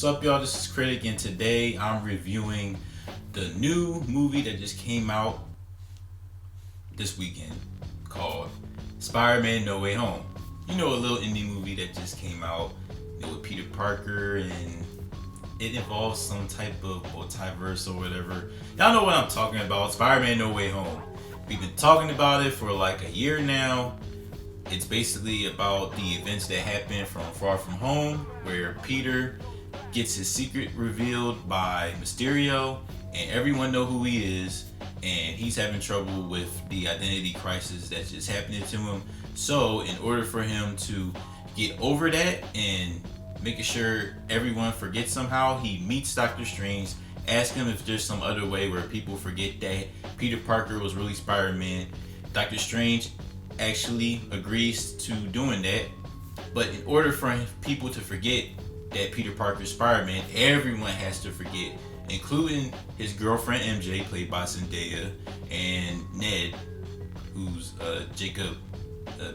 What's up, y'all? This is Critic, and today I'm reviewing the new movie that just came out this weekend called Spider-Man No Way Home. You know, a little indie movie that just came out with Peter Parker, and it involves some type of multiverse or whatever. Y'all know what I'm talking about. Spider-Man No Way Home. We've been talking about it for like a year now. It's basically about the events that happen from Far From Home, where Peter gets his secret revealed by Mysterio, and everyone know who he is, and he's having trouble with the identity crisis that's just happening to him. So in order for him to get over that and making sure everyone forgets somehow, he meets Doctor Strange, asks him if there's some other way where people forget that Peter Parker was really Spider-Man. Doctor Strange actually agrees to doing that, but in order for people to forget that Peter Parker's Spider-Man, everyone has to forget, including his girlfriend MJ, played by Zendaya, and Ned, who's Jacob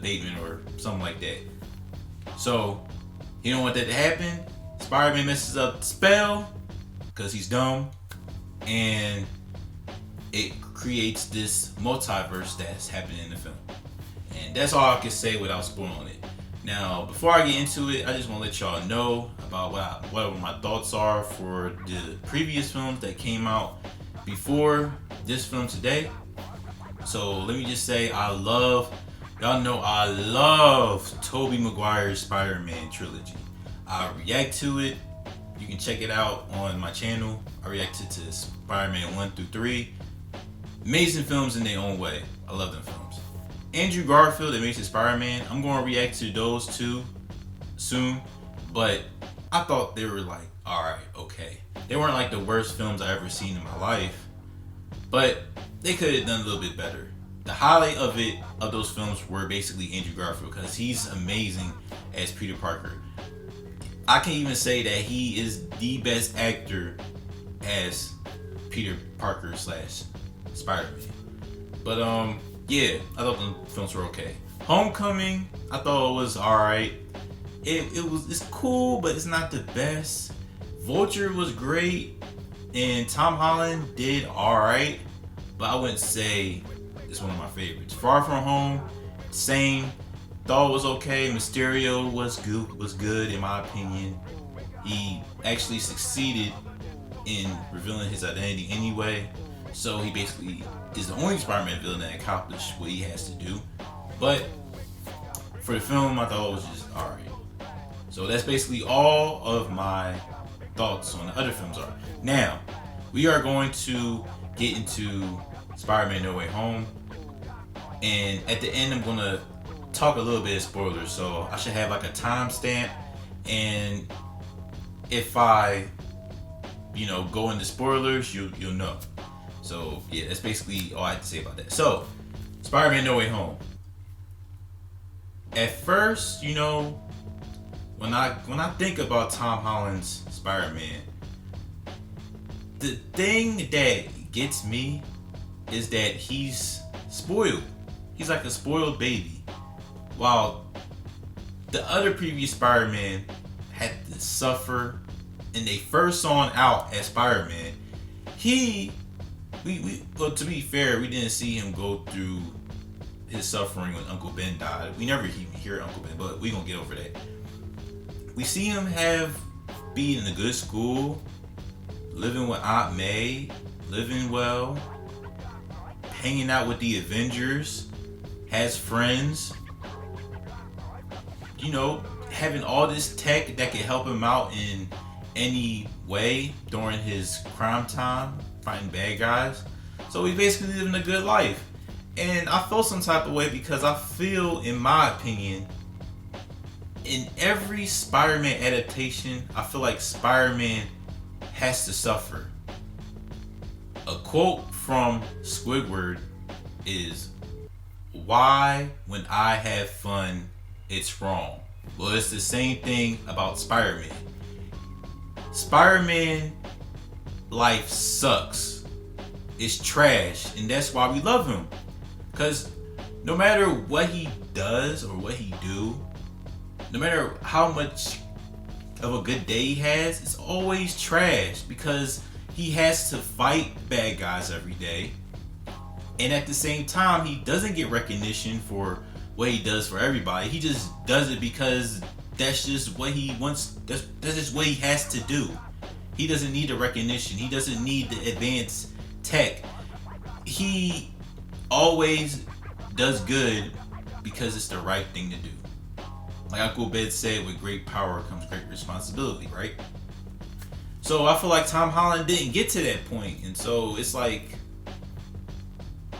Bateman or something like that. So he don't want that to happen. Spider-Man messes up the spell because he's dumb, and it creates this multiverse that's happening in the film. And that's all I can say without spoiling it. Now, before I get into it, I just want to let y'all know about what my thoughts are for the previous films that came out before this film today. So let me just say, y'all know I love Tobey Maguire's Spider-Man trilogy. I react to it. You can check it out on my channel. I reacted to Spider-Man 1 through 3. Amazing films in their own way. I love them films. Andrew Garfield, that makes it Spider-Man, I'm going to react to those two soon, but I thought they were like, alright, okay. They weren't like the worst films I ever seen in my life, but they could have done a little bit better. The highlight of those films were basically Andrew Garfield, because he's amazing as Peter Parker. I can even say that he is the best actor as Peter Parker / Spider-Man. But yeah, I thought the films were okay. Homecoming, I thought it was alright. It's cool, but it's not the best. Vulture was great, and Tom Holland did alright, but I wouldn't say it's one of my favorites. Far From Home, same. Thought it was okay. Mysterio was good in my opinion. He actually succeeded in revealing his identity anyway. So he basically is the only Spider-Man villain that accomplished what he has to do. But for the film, I thought it was just alright. So that's basically all of my thoughts on the other films are. Now, we are going to get into Spider-Man No Way Home. And at the end, I'm going to talk a little bit of spoilers. So I should have like a timestamp. And if I, go into spoilers, you'll know. So yeah, that's basically all I have to say about that. So, Spider-Man No Way Home. At first, when I think about Tom Holland's Spider-Man, the thing that gets me is that he's spoiled. He's like a spoiled baby. While the other previous Spider-Man had to suffer, and they first saw him out as Spider-Man, well, to be fair, we didn't see him go through his suffering when Uncle Ben died. We never even hear Uncle Ben, but we gonna get over that. We see him be in a good school, living with Aunt May, living well, hanging out with the Avengers, has friends, having all this tech that can help him out in any way during his crime time, fighting bad guys. So he's basically living a good life. And I felt some type of way because I feel, in my opinion, in every Spider-Man adaptation, I feel like Spider-Man has to suffer. A quote from Squidward is, "Why, when I have fun, it's wrong." Well, it's the same thing about Spider-Man. Spider-Man life sucks. It's trash, and that's why we love him. Because no matter what he does or what he do, no matter how much of a good day he has, it's always trash because he has to fight bad guys every day. And at the same time, he doesn't get recognition for what he does for everybody. He just does it because that's just what he wants. That's just what he has to do. He doesn't need the recognition. He doesn't need the advanced tech. He always does good because it's the right thing to do. Like Uncle Ben said, with great power comes great responsibility, right? So I feel like Tom Holland didn't get to that point, and so it's like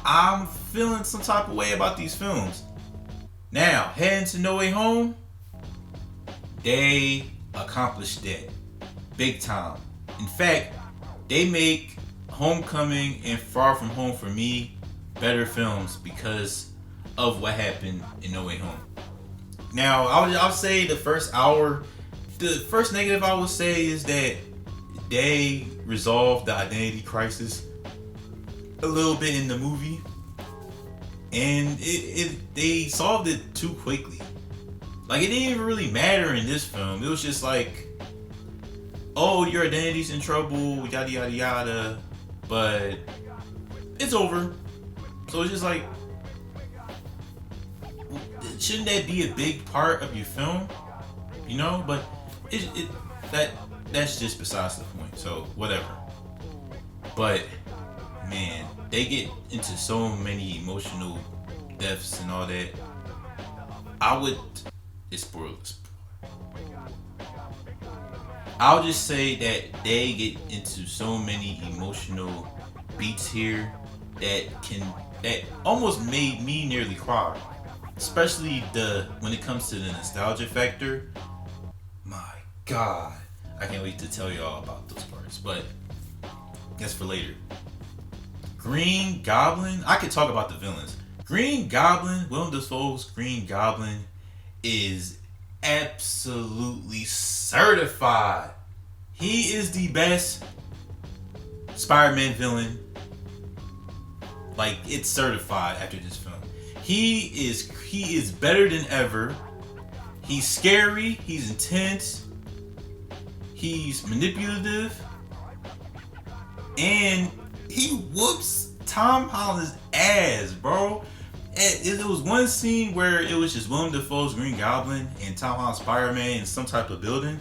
I'm feeling some type of way about these films. Now, heading to No Way Home, they accomplished that big time. In fact, they make Homecoming and Far From Home for me better films because of what happened in No Way Home. Now, I'll say the first hour, the first negative I would say is that they resolved the identity crisis a little bit in the movie, and they solved it too quickly. Like, it didn't even really matter in this film. It was just like, oh, your identity's in trouble, yada yada yada, but it's over. So it's just like, shouldn't that be a big part of your film? You know, but that's just besides the point. So whatever. But man, they get into so many emotional depths and all that. It's spoilers. I'll just say that they get into so many emotional beats here that almost made me nearly cry. Especially when it comes to the nostalgia factor. My God, I can't wait to tell y'all about those parts, but that's for later. Green Goblin, I could talk about the villains. Green Goblin, Willem Dafoe's Green Goblin is absolutely certified. He is the best Spider-Man villain. Like, it's certified after this film. He is better than ever. He's scary, he's intense, he's manipulative, and he whoops Tom Holland's ass, bro. It was one scene where it was just Willem Dafoe's Green Goblin and Tom Holland's Spider-Man in some type of building,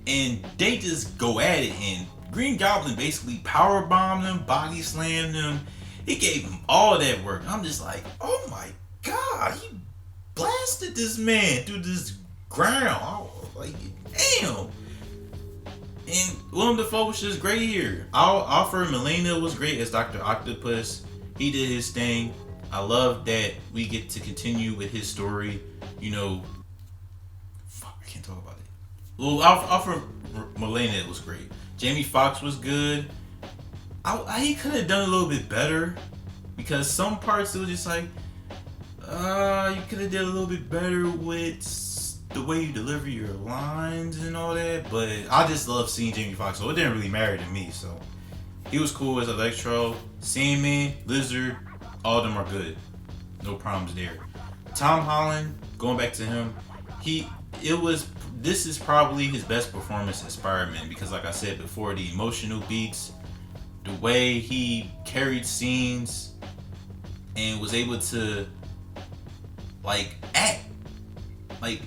and they just go at it, and Green Goblin basically power bombed him, body slammed him. He gave him all that work. I'm just like, oh my God, he blasted this man through this ground. Like, damn. And Willem Dafoe was just great here. Alfred Molina was great as Dr. Octopus. He did his thing. I love that we get to continue with his story. You know, fuck, I can't talk about it. Well, Alfred Molina was great. Jamie Foxx was good. He could have done a little bit better because some parts it was just like, you could have did a little bit better with the way you deliver your lines and all that. But I just love seeing Jamie Foxx, so it didn't really matter to me. So he was cool as Electro, Sandman, Lizard, all of them are good. No problems there. Tom Holland, going back to him, this is probably his best performance as Spider-Man because, like I said before, the emotional beats, the way he carried scenes and was able to like act, like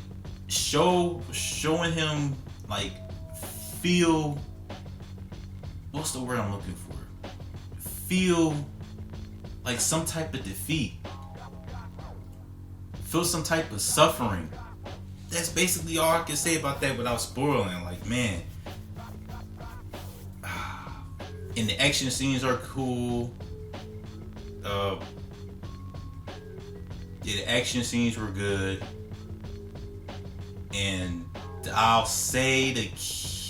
showing him like feel, what's the word I'm looking for? Feel like some type of defeat. Feel some type of suffering. That's basically all I can say about that without spoiling. Like, man. And the action scenes are cool. The action scenes were good. And I'll say the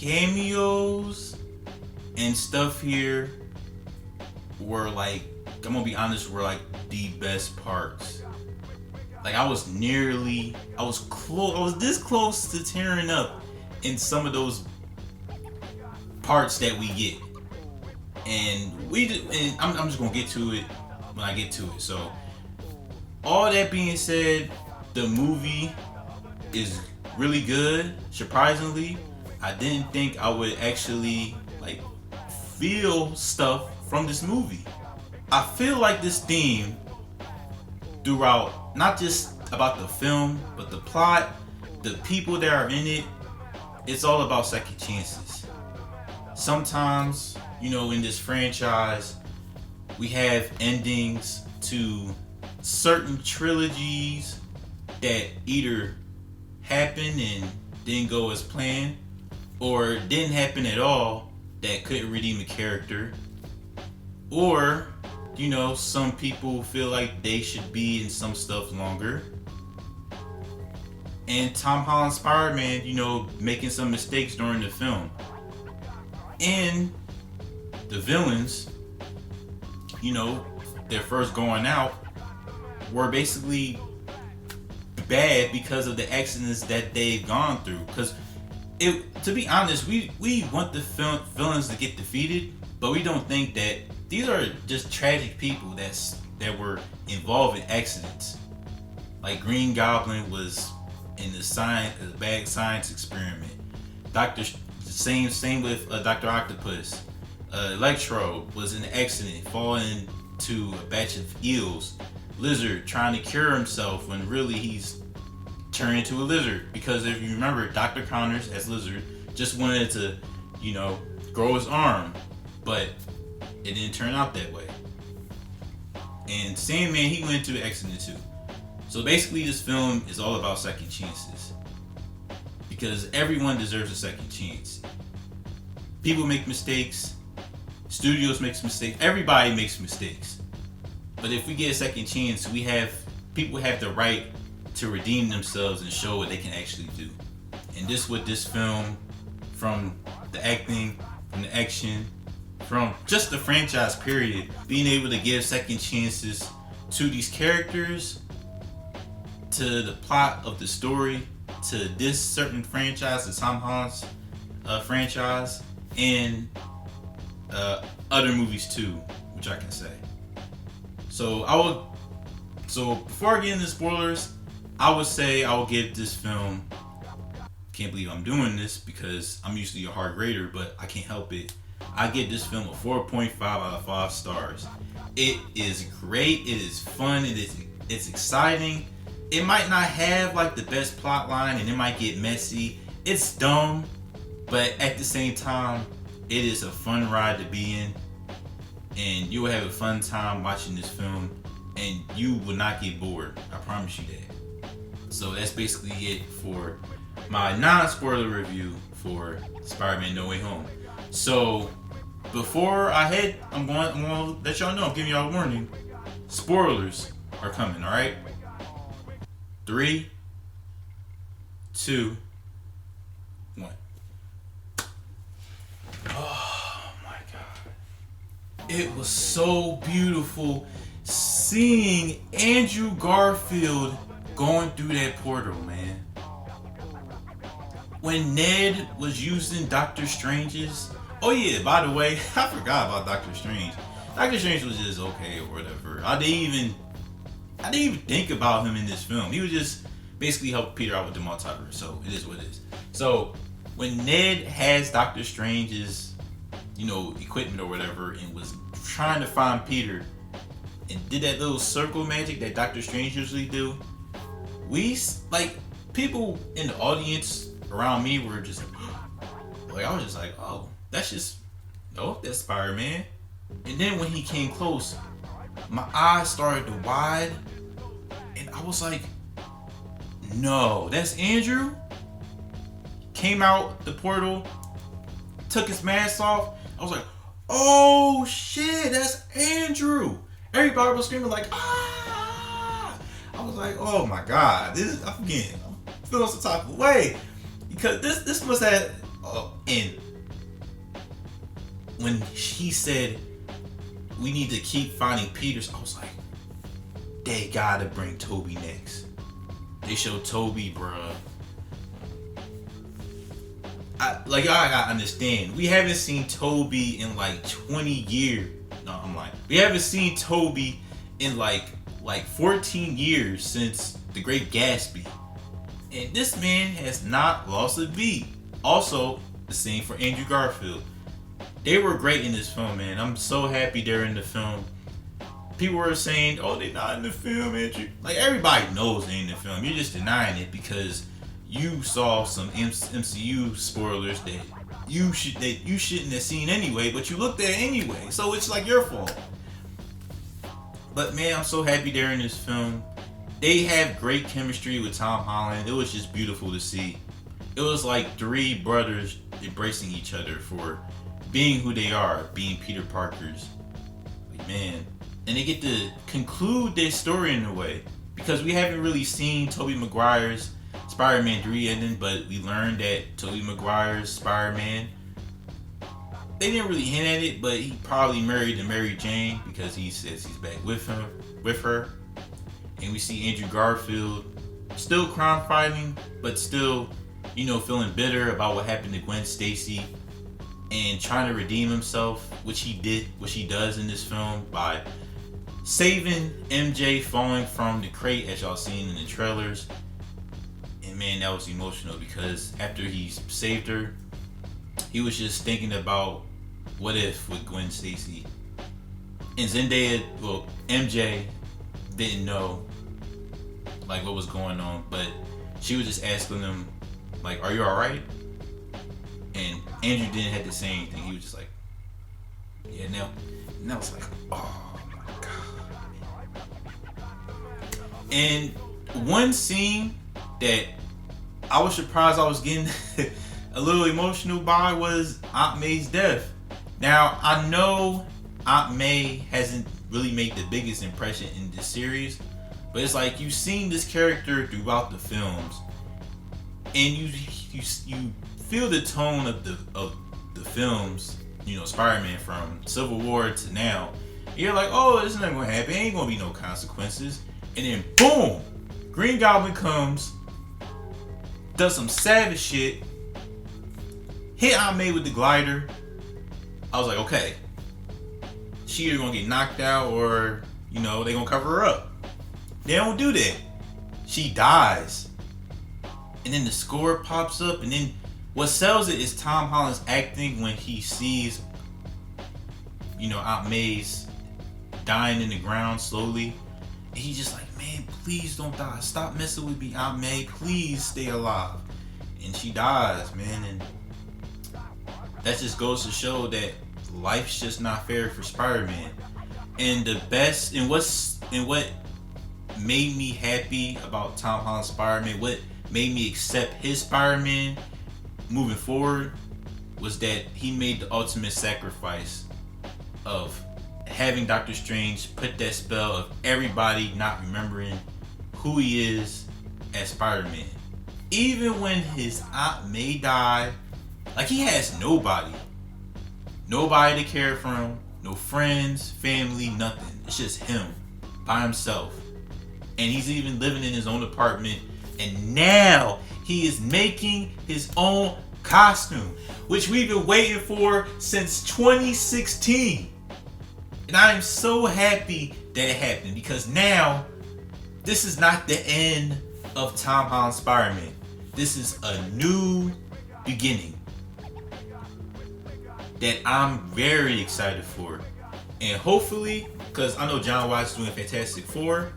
cameos and stuff here were like, I'm gonna be honest, were like the best parts. Like, I was this close to tearing up in some of those parts that we get. And I'm just gonna get to it when I get to it. So, all that being said, the movie is really good, surprisingly. I didn't think I would actually like feel stuff from this movie. I feel like this theme throughout, not just about the film, but the plot, the people that are in it, it's all about second chances. Sometimes, in this franchise, we have endings to certain trilogies that either happened and didn't go as planned, or didn't happen at all that couldn't redeem a character, or some people feel like they should be in some stuff longer. And Tom Holland Spider-Man, making some mistakes during the film. And the villains, their first going out were basically bad because of the accidents that they've gone through. Because to be honest, we want the villains to get defeated, but we don't think that these are just tragic people that were involved in accidents. Like Green Goblin was in a bad science experiment. Same with Dr. Octopus. Electro was in an accident, falling into a batch of eels. Lizard trying to cure himself when really he's turned into a lizard. Because if you remember, Dr. Connors as Lizard just wanted to, grow his arm, but it didn't turn out that way. And Sandman, he went into an accident too. So basically, this film is all about second chances. Because everyone deserves a second chance. People make mistakes. Studios make mistakes. Everybody makes mistakes. But if we get a second chance, people have the right to redeem themselves and show what they can actually do. And this with this film, from the acting, from the action, from just the franchise period, being able to give second chances to these characters, to the plot of the story, to this certain franchise, the Tom Holland's franchise, and other movies too, which I can say. So before I get into spoilers, I would say I will give this film, can't believe I'm doing this because I'm usually a hard grader, but I can't help it. I give this film a 4.5 out of 5 stars. It is great, it is fun, it's exciting. It might not have like the best plot line and it might get messy. It's dumb, but at the same time, it is a fun ride to be in. And you will have a fun time watching this film and you will not get bored. I promise you that. So that's basically it for my non-spoiler review for Spider-Man No Way Home. So before I head, I'm going to let y'all know, I'm giving y'all a warning. Spoilers are coming, alright? 3, 2, 1. Oh my God. It was so beautiful seeing Andrew Garfield going through that portal, man. When Ned was using Doctor Strange's... Oh yeah, by the way, I forgot about Doctor Strange. Doctor Strange was just okay or whatever. I didn't even think about him in this film. He was just basically helping Peter out with the multiverse. So it is what it is. So when Ned has Doctor Strange's, equipment or whatever, and was trying to find Peter, and did that little circle magic that Doctor Strange usually do, people in the audience around me were just like, I was just like, oh, that's Spider-Man. And then when he came close, my eyes started to wide, and I was like, no, that's Andrew? Came out the portal, took his mask off. I was like, oh shit, that's Andrew. Everybody was screaming like, ah! I was like, oh my God, I'm feeling some type of way. Because this must have, and when he said, we need to keep finding Peters, I was like, they gotta bring Toby next. They showed Toby, bruh. Y'all gotta understand, we haven't seen Toby in like 20 years. No, I'm lying. We haven't seen Toby in like 14 years since The Great Gatsby. And this man has not lost a beat. Also, the same for Andrew Garfield. They were great in this film, man. I'm so happy they're in the film. People were saying, "Oh, they're not in the film, Andrew." Like, everybody knows they're in the film. You're just denying it because you saw some MCU spoilers that you shouldn't have seen anyway, but you looked at it anyway. So it's like your fault. But man, I'm so happy they're in this film. They have great chemistry with Tom Holland. It was just beautiful to see. It was like three brothers embracing each other for being who they are, being Peter Parkers. Like, man. And they get to conclude their story in a way. Because we haven't really seen Tobey Maguire's Spider-Man 3 ending, but we learned that Tobey Maguire's Spider-Man, they didn't really hint at it, but he probably married to Mary Jane because he says he's back with her. And we see Andrew Garfield still crime fighting, but still, feeling bitter about what happened to Gwen Stacy and trying to redeem himself, which he does in this film by saving MJ falling from the crate, as y'all seen in the trailers. And man, that was emotional because after he saved her, he was just thinking about what if with Gwen Stacy. And Zendaya, MJ didn't know like what was going on, but she was just asking him like, "Are you alright?" And Andrew didn't have to say anything. He was just like, "Yeah." Now I was like, oh my god. And one scene that I was surprised I was getting a little emotional by was Aunt May's death. Now, I know Aunt May hasn't really made the biggest impression in this series, but it's like you've seen this character throughout the films, and you feel the tone of the films, Spider-Man from Civil War to now. You're like, oh, this is not gonna happen. Ain't gonna be no consequences. And then boom, Green Goblin comes, does some savage shit, hit Aunt May with the glider. I was like, okay, she either gonna get knocked out or, they gonna cover her up. They don't do that. She dies. And then the score pops up, and then what sells it is Tom Holland's acting when he sees, Aunt May's dying in the ground slowly. And he's just like, man, please don't die. Stop messing with me, Aunt May. Please stay alive. And she dies, man. And that just goes to show that life's just not fair for Spider-Man. And what made me happy about Tom Holland's Spider-Man, what made me accept his Spider-Man moving forward, was that he made the ultimate sacrifice of having Doctor Strange put that spell of everybody not remembering who he is as Spider-Man. Even when his Aunt May died, like, he has nobody to care for him, no friends, family, nothing. It's just him by himself. And he's even living in his own apartment. And now he is making his own costume, which we've been waiting for since 2016. And I am so happy that it happened, because now this is not the end of Tom Holland's Spider-Man. This is a new beginning that I'm very excited for. And hopefully, because I know John Watts is doing Fantastic Four,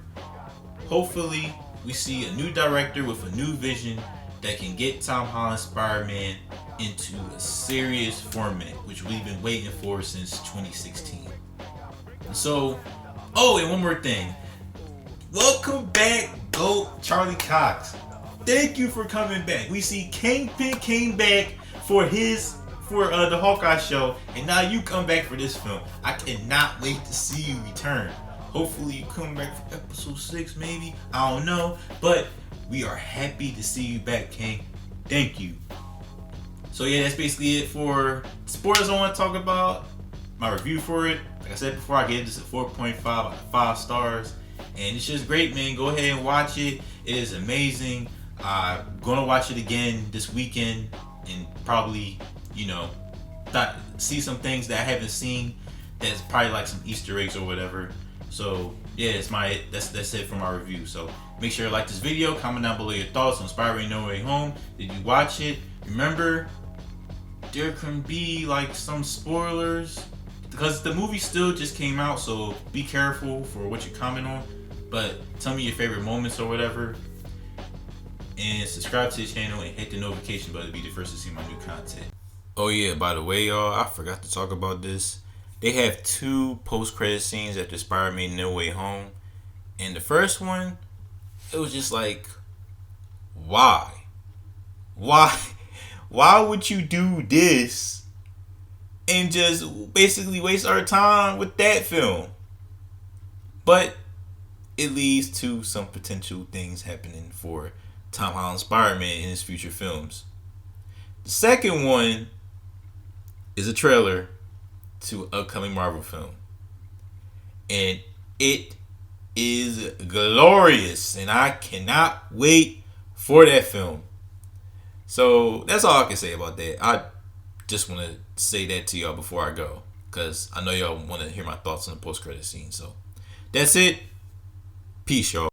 hopefully we see a new director with a new vision that can get Tom Holland's Spider-Man into a serious format, which we've been waiting for since 2016. So, and one more thing. Welcome back, GOAT Charlie Cox. Thank you for coming back. We see Kingpin came back for the Hawkeye show, and now you come back for this film. I cannot wait to see you return. Hopefully you come back for episode 6, maybe. I don't know. But we are happy to see you back, King. Thank you. So yeah, that's basically it for spoilers I want to talk about. My review for it. Like I said before, I gave this a 4.5 out of 5 stars. And it's just great, man. Go ahead and watch it. It is amazing. I'm going to watch it again this weekend and probably, see some things that I haven't seen. That's probably like some Easter eggs or whatever. So yeah, that's it for my review. So make sure to like this video, comment down below your thoughts on Spider-Man No Way Home. Did you watch it? Remember, there can be like some spoilers because the movie still just came out, so be careful for what you comment on. But tell me your favorite moments or whatever, and subscribe to the channel and hit the notification button to be the first to see my new content. Oh yeah, by the way, y'all, I forgot to talk about this. They have 2 post-credit scenes after Spider-Man No Way Home, and the first one, it was just like, why? Why would you do this and just basically waste our time with that film? But it leads to some potential things happening for Tom Holland Spider-Man in his future films. The second one is a trailer to an upcoming Marvel film. And it is glorious. And I cannot wait for that film. So that's all I can say about that. I just want to say that to y'all before I go, because I know y'all want to hear my thoughts on the post-credit scene. So that's it. Peace, y'all.